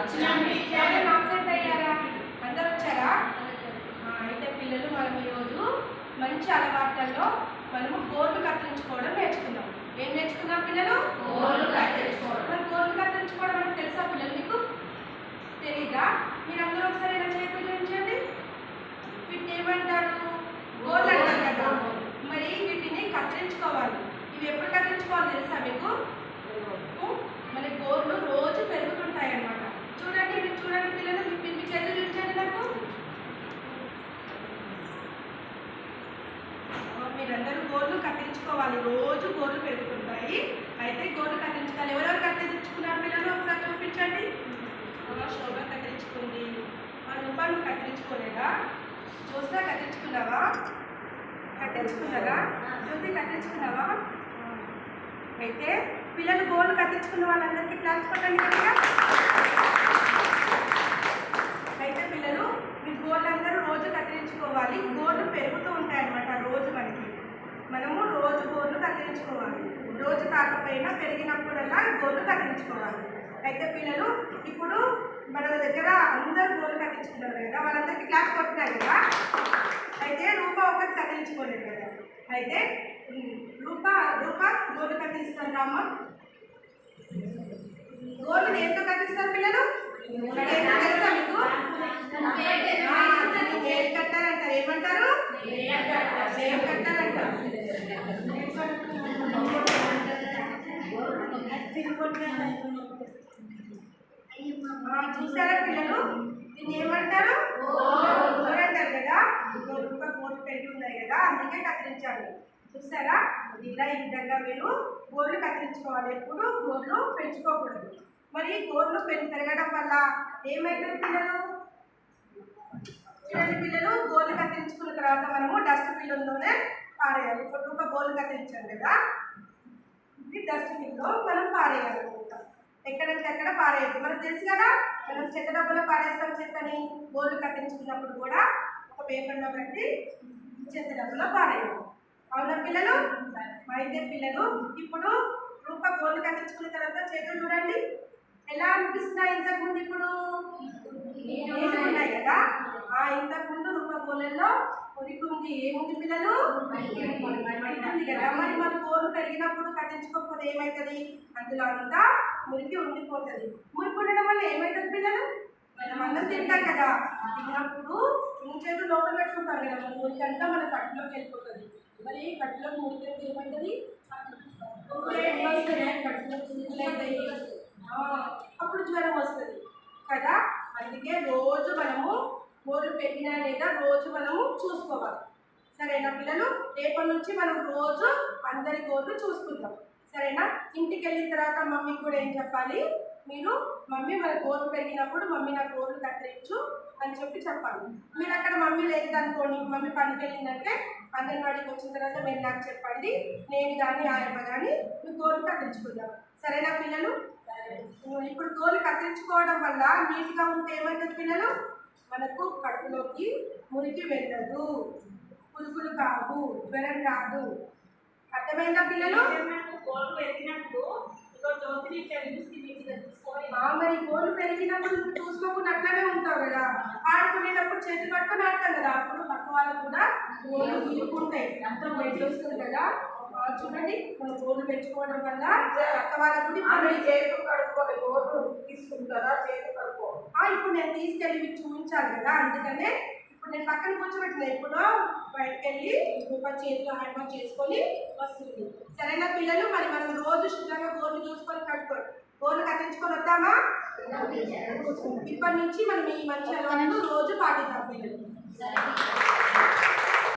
Upset అయ్యారా? అందరూ వచ్చారా? అయితే పిల్లలు మనం ఈరోజు మంచి అలవాట్లలో మనము గోర్లు కత్తిరించుకోవడం నేర్చుకున్నాం. ఏం నేర్చుకున్నాం పిల్లలు? గోర్లు కత్తిరించుకోవడం. మరి గోర్లు కత్తిరించుకోవడం అంటే తెలుసా పిల్లలు? మీకు తెలీదా? మీరు అందరూ ఒకసారి ఇలా చేయించండి. వీటిని ఏమంటారు? గోర్లు అంటారు కదా. మరి వీటిని కత్తిరించుకోవాలి. ఇవి ఎప్పుడు కత్తిరించుకోవాలి తెలుసా మీకు? మన గోర్లు రోజు పెరుగుతుంటాయి అన్నమాట. చూడండి, మీరు చూడండి పిల్లలు, మీ చేతులు చూపించండి నాకు. మీరందరూ గోర్లు కత్తిరించుకోవాలి. రోజు గోర్లు పెరుగుతుంటాయి. అయితే గోర్లు కత్తిరించుకోవాలి. ఎవరెవరు కత్తిరించుకున్నారు పిల్లలు? ఒకసారి చూపించండి. శోభ కత్తిరించుకుంది. రూపాలు కత్తిరించుకోలేదా? చూస్తా కత్తిరించుకున్నావా? కత్తిరించుకున్నారా? జ్యోతి కత్తిరించుకున్నావా? అయితే పిల్లలు గోర్లు కత్తిరించుకున్న వాళ్ళందరికీ క్లాస్ కొట్టండి కదా. అయితే పిల్లలు మీ గోర్లందరూ రోజు కత్తిరించుకోవాలి. గోర్లు పెరుగుతూ ఉంటాయి అన్నమాట. రోజు మనము రోజు గోర్లు కత్తిరించుకోవాలి. రోజు కాకపోయినా పెరిగినప్పుడల్లా గోర్లు కత్తిరించుకోవాలి. అయితే పిల్లలు ఇప్పుడు మన దగ్గర అందరూ గోర్లు కత్తిరించుకున్నారు కదా, వాళ్ళందరికీ క్లాస్ కొట్టినారు కదా. అయితే రూప ఒకటి కత్తిరించుకోలేదు కదా. అయితే రూప గోర్లు కత్తిరిస్తారు అమ్మ. గోర్లు దేంతో కత్తిస్తారు పిల్లలు? తెలుసా మీకు? ఏం కట్టారంటారు? ఏమంటారు? ఏం కట్టారంటారు? చూసారా పిల్లలు? దీన్ని ఏమంటారు? గోరు అంటారు కదా. గోరు పెట్టి ఉన్నాయి కదా, అందుకే కత్తిరించాలి. చూసారా? ఇలా ఈ విధంగా మీరు గోర్లు కత్తిరించుకోవాలి. ఎప్పుడు గోర్లు పెంచుకోకూడదు. మరి గోర్లు పెరగడం వల్ల ఏమైతుంది పిల్లలు? చూడండి పిల్లలు, గోర్లు కత్తిరించుకున్న తర్వాత మనము డస్ట్బిన్లోనే పారేయాలి. ఇప్పుడు ఒక గోర్లు కత్తిరించాం కదా, ఇది డస్ట్బిన్లో మనం పారేయాలనుకుంటాం. ఎక్కడంటే అక్కడ పారేయద్దు. మనకు తెలుసు కదా, మనం చెత్త డబ్బులో పారేస్తాం చెత్తని. గోర్లు కత్తిరించుకున్నప్పుడు కూడా ఒక పేపర్లో కట్టి చెత్త డబ్బులో పారేయాలి. అవునా పిల్లలు? అయితే పిల్లలు ఇప్పుడు రూప గోర్లు కత్తిరించుకున్న తర్వాత చేతులు చూడండి ఎలా అనిపిస్తున్నాయి. ఇంతకుముందు ఇప్పుడు ఉన్నాయి కదా. ఇంతకుముందు రూప గోర్లలో మురికి ఉంది. ఏముంది పిల్లలు? ఉంది కదా. మరి మన గోర్లు పెరిగినప్పుడు కత్తిరించుకోకపోతే ఏమవుతుంది? అందులో అంతా మురికి ఉండిపోతుంది. మురికి ఉండడం వల్ల ఏమవుతుంది పిల్లలు? మనం అన్నం తింటాం కదా, తిన్నప్పుడు చేతులు లోపల పెట్టుకుంటాం కదా, మన మురికి అంతా మన కట్టులోకి వెళ్ళిపోతుంది. మరి కట్టులోకి మురికి ఏమవుతుంది? అప్పుడు జ్వరం వస్తుంది కదా. అందుకే రోజు మనము గోర్లు పెట్టినా లేదా రోజు మనము చూసుకోవాలి. సరేనా పిల్లలు? రేపటి నుంచి మనం రోజు అందరి గోర్లు చూసుకుంటాం. సరేనా? ఇంటికి వెళ్ళిన తర్వాత మమ్మీకి కూడా ఏం చెప్పాలి? మీరు మమ్మీ మన గోర్లు పెరిగినప్పుడు మమ్మీ నా గోర్లు కత్తిరించు అని చెప్పాలి. మీరు అక్కడ మమ్మీ లేదు అనుకోండి, మమ్మీ పనికి వెళ్ళిందంటే అంగన్వాడికి వచ్చిన తర్వాత మీరు నాకు చెప్పండి, నేను కానీ ఆయమ్మ కానీ మీ గోర్లు కత్తిరించుకుందాం. సరేనా పిల్లలు? ఇప్పుడు గోర్లు కత్తిరించుకోవడం వల్ల నీట్గా ఉంటే ఏమవుతుంది పిల్లలు? మనకు కడుపులోకి మురికి వెళ్ళదు, పురుగులు కాదు, జ్వరం రాదు. అర్థమైందా పిల్లలు? గోర్లు పెరిగినప్పుడు మరి గోర్లు పెరిగినప్పుడు చూసుకోకుండా అట్లనే ఉంటావు కదా. ఆడుకునేటప్పుడు చేతులు పట్టుకొని ఆడతాం కదా, అప్పుడు పక్క వాళ్ళు కూడా గోర్లు గిలుకుంటాయి. అర్థం వస్తుంది కదా. చూడండి, మనం గోర్లు పెంచుకోవడం వల్ల పక్క వాళ్ళకు చేతులు కడుక్కోవాలి. గోర్లు తీసుకుంటారా? చేతులు కడుక్కో. ఇప్పుడు నేను తీసుకెళ్ళి మీకు చూపించాలి కదా, అందుకనే ఇప్పుడు నేను పక్కన కూర్చోబెట్టిన. ఇప్పుడు బయటకు వెళ్ళి చేతులు హ్యాండ్ చేసుకొని వస్తుంది. సరేనా పిల్లలు? మరి మనం రోజు శుభ్రంగా గోర్లు చూసుకొని కట్టుకోవాలి. గోర్లు కత్తిరించుకొని వద్దామా? ఇప్పటి నుంచి మనం ఈ మంచి అలవాటు రోజు పాటిద్దాం పిల్లలు.